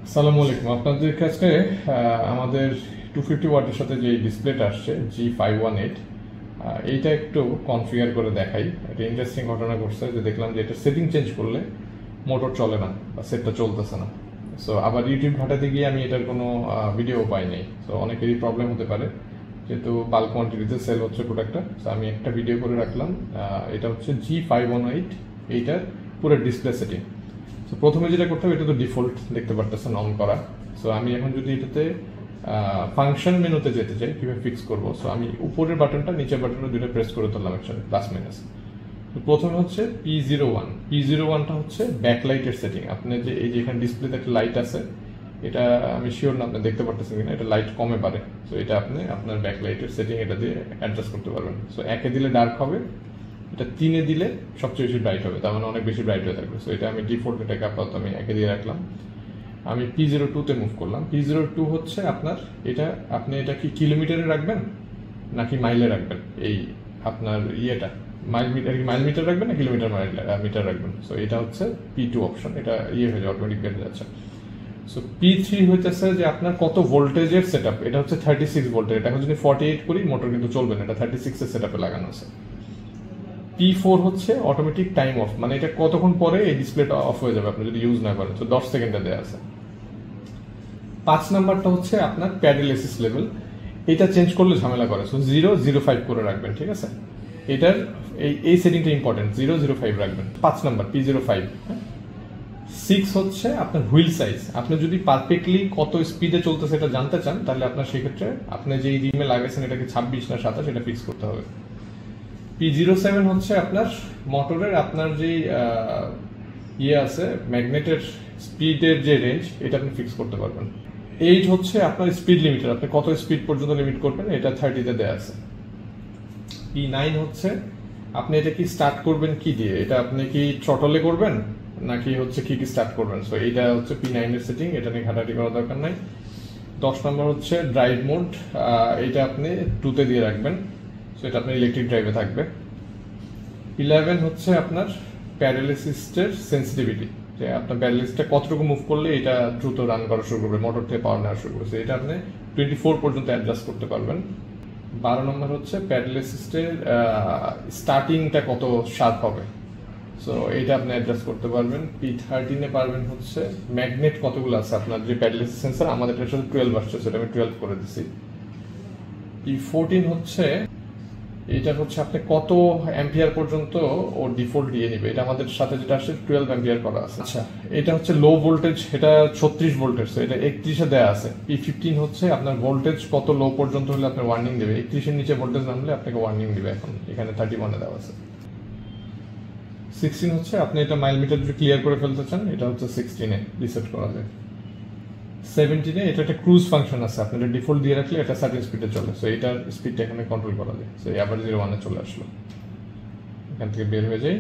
আসসালামু আলাইকুম। আপনাদের কাছে আমাদের 250 ওয়াটের সাথে যে ডিসপ্লেটা আসছে G518, এইটা একটু কনফিগার করে দেখাই। একটা ইন্টারেস্টিং ঘটনা ঘটছে যে দেখলাম যে এটা সেটিং চেঞ্জ করলে মোটর চলে না বা সেটটা চলতেছে না। সো আবার ইউটিউব ঘাটাতে গিয়ে আমি এটার কোনো ভিডিও পাই নাই। সো অনেকেরই প্রবলেম হতে পারে, যেহেতু বাল্ক কোয়ান্টিটিতে সেল হচ্ছে প্রোডাক্টটা। সো আমি একটা ভিডিও করে রাখলাম। এটা হচ্ছে G518, এইটার পুরো ডিসপ্লে সেটিং। তো প্রথমে যেটা করতে হবে, এটা তো ডিফল্ট দেখতে পারতেছেন অন করা। সো আমি এখন যদি এটাতে ফাংশন মেনুতে যেতে চাই, কিভাবে ফিক্স করবো? সো আমি উপরের বাটনটা নিচের বাটনটা দুটো প্রেস করে তুললাম একসাথে, প্লাস মাইনাস। তো প্রথমে হচ্ছে P01টা হচ্ছে ব্যাকলাইটের সেটিং। আপনি যে এই যে এখানে ডিসপ্লেতে একটা লাইট আছে, এটা আমি শিওর না আপনি দেখতে পারতেছেন কিনা, এটা লাইট কমে পারে। সো এটা আপনি আপনার ব্যাকলাইটের সেটিং এটা দিয়ে অ্যাডজাস্ট করতে পারবেন। সো 1-এ দিলে ডার্ক হবে, এটা 3-এ দিলে সবচেয়ে বেশি ব্রাইট হবে, তার মানে অনেক বেশি ব্রাইট হয়ে থাকবে। সো এটা আমি ডিফল্ট, এটাকে আপাতত আমি 1-এ দিয়ে রাখলাম। আমি P02-তে মুভ করলাম। P02 হচ্ছে আপনার এটা, আপনি এটা কি কিলোমিটারে রাখবেন নাকি মাইলে রাখবেন? এই আপনার ইয়েটা মাইল মিটার রাখবেন না কিলোমিটার মিটার রাখবেন? সো এটা হচ্ছে P2 অপশন, এটা হয়ে যাবে, অটোমেটিক বেড়ে যাচ্ছে। সো P3 হইতেছে যে আপনার কত ভোল্টেজের সেটআপ। এটা হচ্ছে 36 ভোল্টের। এটা যদি 48 করি মোটর কিন্তু চলবে না, এটা 36 এর সেটআপে লাগানো আছে। P4 হচ্ছে অটোমেটিক টাইম অফ, মানে এটা কতক্ষণ পরে এই ডিসপ্লেটা অফ হয়ে যাবে আপনি যদি ইউজ না করেন। তো 10 সেকেন্ডে দেওয়া আছে। 5 নাম্বারটা হচ্ছে আপনার প্যাডেল অ্যাসিস্ট লেভেল, এটা চেঞ্জ করলে ঝামেলা করে। সো 005 করে রাখবেন, ঠিক আছে? এটার এই সেটিংটা ইম্পর্টেন্ট, 005 রাখবেন। 5 নাম্বার P05। 6 হচ্ছে আপনার হুইল সাইজ। আপনি যদি পারফেক্টলি কত স্পিডে চলতেছে এটা জানতে চান, তাহলে আপনার সেক্ষেত্রে আপনি যে রিমে লাগাইছেন এটাকে 26 না 27 এটা ফিক্স করতে হবে। P07 হচ্ছে আপনার মোটরের আপনার যে ইয়ে আছে ম্যাগনেটের স্পিডের যে রেঞ্জ, এটা আপনি ফিক্স করতে পারবেন। 8 হচ্ছে আপনার স্পিড লিমিটার, আপনি কত স্পিড পর্যন্ত লিমিট করবেন, এটা 30-তে দেওয়া আছে। P9 হচ্ছে আপনি এটা কি স্টার্ট করবেন কি দিয়ে, এটা আপনি কি থ্রটলে করবেন নাকি হচ্ছে কি স্টার্ট করবেন। সো এইটা হচ্ছে P9 এর সেটিং, এটা নিয়ে ঘাটাঘাটি করার দরকার নাই। 10 নম্বর হচ্ছে ড্রাইভ মোড, এটা আপনি 2-তে দিয়ে রাখবেন। সো এটা আপনার ইলেকট্রিক ড্রাইভে থাকবে। 11 হচ্ছে আপনার প্যাডেল অ্যাসিস্টের সেন্সিটিভিটি, যে আপনার প্যাডেল অ্যাসিস্টটা কতটুকু মুভ করলে এটা দ্রুত রান করা শুরু করবে, মোটর থেকে পাওয়ার নেওয়া শুরু করবে। এটা আপনি 24 পর্যন্ত অ্যাডজাস্ট করতে পারবেন। 12 নম্বর হচ্ছে প্যাডেল অ্যাসিস্টের স্টার্টিংটা কত শার্প হবে। সো এইটা আপনি অ্যাডজাস্ট করতে পারবেন। P13-এ পারবেন হচ্ছে ম্যাগনেট কতগুলো আছে আপনার যে প্যাডেল অ্যাসিস্ট সেন্সর, আমাদের এটার সাথে 12 আসছে, সেটা আমি 12 করে দিছি। P14 হচ্ছে এটা হচ্ছে আপনি কত অ্যাম্পিয়ার পর্যন্ত ও ডিফল্ট দিয়ে নিবে, এটা আমাদের সাথে যেটা আসছে 12 অ্যাম্পিয়ার করা আছে। আচ্ছা, এটা হচ্ছে লো ভোল্টেজ, এটা 36 ভোল্টেজ, এটা 31-এ দেওয়া আছে। P15 হচ্ছে আপনার ভোল্টেজ কত লো পর্যন্ত হলে আপনার ওয়ার্নিং দেবে, 31-এর নিচে ভোল্টেজ নামলে আপনাকে ওয়ার্নিং দিবে, এখন এখানে 31-এ দেওয়া আছে। 16 হচ্ছে আপনি এটা মাইল মিটার যদি ক্লিয়ার করে ফেলতে চান, এটা হচ্ছে 16-এ রিসেট করা যায়। 17-এ এটা একটা ক্রুজ ফাংশন আছে, আপনি এটা ডিফল্ট দিয়ে রাখলে এটা সার্টেন স্পিডে চলে। সো এটার স্পিডটা এখানে কন্ট্রোল করা যায়। সো আবার 01-এ চলে আসলো, এখান থেকে বের হয়ে যায়।